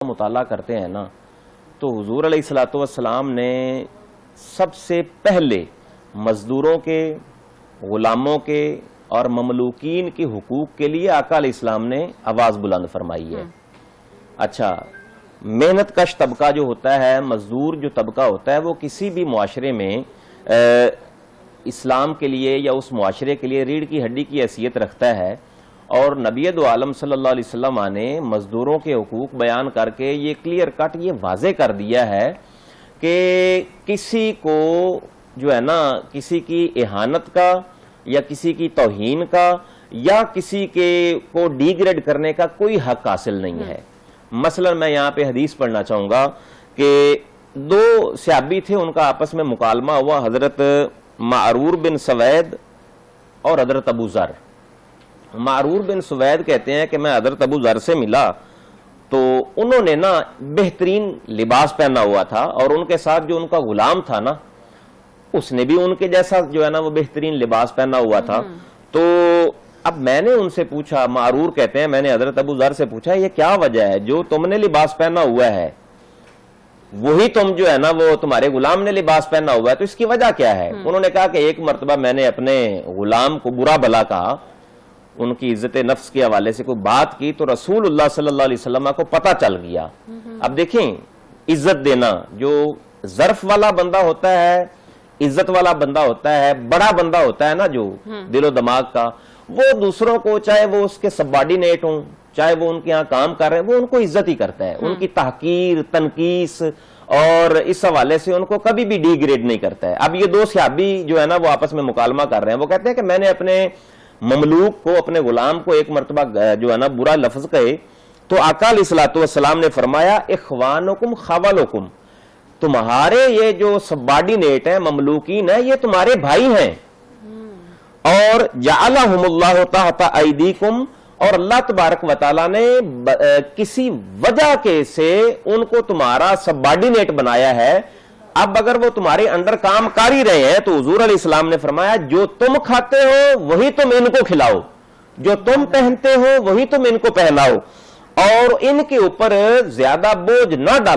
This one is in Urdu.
مطالعہ کرتے ہیں نا تو حضور علیہ الصلوۃ والسلام نے سب سے پہلے مزدوروں کے، غلاموں کے اور مملوکین کے حقوق کے لیے آقا علیہ السلام نے آواز بلند فرمائی ہے۔ اچھا، محنت کش طبقہ جو ہوتا ہے، مزدور جو طبقہ ہوتا ہے، وہ کسی بھی معاشرے میں اسلام کے لیے یا اس معاشرے کے لیے ریڑھ کی ہڈی کی حیثیت رکھتا ہے، اور نبی دو عالم صلی اللہ علیہ وسلم نے مزدوروں کے حقوق بیان کر کے یہ کلیئر کٹ یہ واضح کر دیا ہے کہ کسی کو جو ہے نا کسی کی اہانت کا یا کسی کی توہین کا یا کسی کے کو ڈی گریڈ کرنے کا کوئی حق حاصل نہیں ہے۔ مثلا میں یہاں پہ حدیث پڑھنا چاہوں گا کہ دو صحابی تھے، ان کا آپس میں مکالمہ ہوا، حضرت معرور بن سوید اور حضرت ابو ذر۔ معرور بن سوید کہتے ہیں کہ میں حضرت ابو ذر سے ملا تو انہوں نے نا بہترین لباس پہنا ہوا تھا، اور ان کے ساتھ جو ان کا غلام تھا نا اس نے بھی ان کے جیسا جو ہے نا وہ بہترین لباس پہنا ہوا تھا۔ تو اب میں نے ان سے پوچھا، معرور کہتے ہیں میں نے حضرت ابو ذر سے پوچھا یہ کیا وجہ ہے جو تم نے لباس پہنا ہوا ہے وہی تم جو ہے نا وہ تمہارے غلام نے لباس پہنا ہوا ہے، تو اس کی وجہ کیا ہے؟ انہوں نے کہا کہ ایک مرتبہ میں نے اپنے غلام کو برا بھلا کہا، ان کی عزت نفس کے حوالے سے کوئی بات کی، تو رسول اللہ صلی اللہ علیہ وسلم کو پتہ چل گیا۔ اب دیکھیں، عزت دینا، جو ظرف والا بندہ ہوتا ہے، عزت والا بندہ ہوتا ہے، بڑا بندہ ہوتا ہے نا جو دل و دماغ کا، وہ دوسروں کو چاہے وہ اس کے سبارڈینیٹ ہوں، چاہے وہ ان کے ہاں کام کر رہے ہیں، وہ ان کو عزت ہی کرتا ہے، ان کی تحقیر، تنقیص اور اس حوالے سے ان کو کبھی بھی ڈی گریڈ نہیں کرتا ہے۔ اب یہ دو صحابی جو ہے نا وہ آپس میں مکالمہ کر رہے ہیں، وہ کہتے ہیں کہ میں نے اپنے مملوک کو، اپنے غلام کو ایک مرتبہ جو ہے نا برا لفظ کہے تو آقا علیہ الصلوۃ والسلام نے فرمایا اخوانکم خوالکم، تمہارے یہ جو سبارڈینیٹ ہیں، مملوکین ہیں، یہ تمہارے بھائی ہیں، اور جعلہم اللہ تحت ایدیکم، اور اللہ تبارک و تعالیٰ نے کسی وجہ کے سے ان کو تمہارا سبارڈینیٹ بنایا ہے۔ اب اگر وہ تمہارے انڈر کام کر ہی رہے ہیں تو حضور علیہ السلام نے فرمایا جو تم کھاتے ہو وہی تم ان کو کھلاؤ، جو تم پہنتے ہو وہی تم ان کو پہناؤ، اور ان کے اوپر زیادہ بوجھ نہ ڈالو۔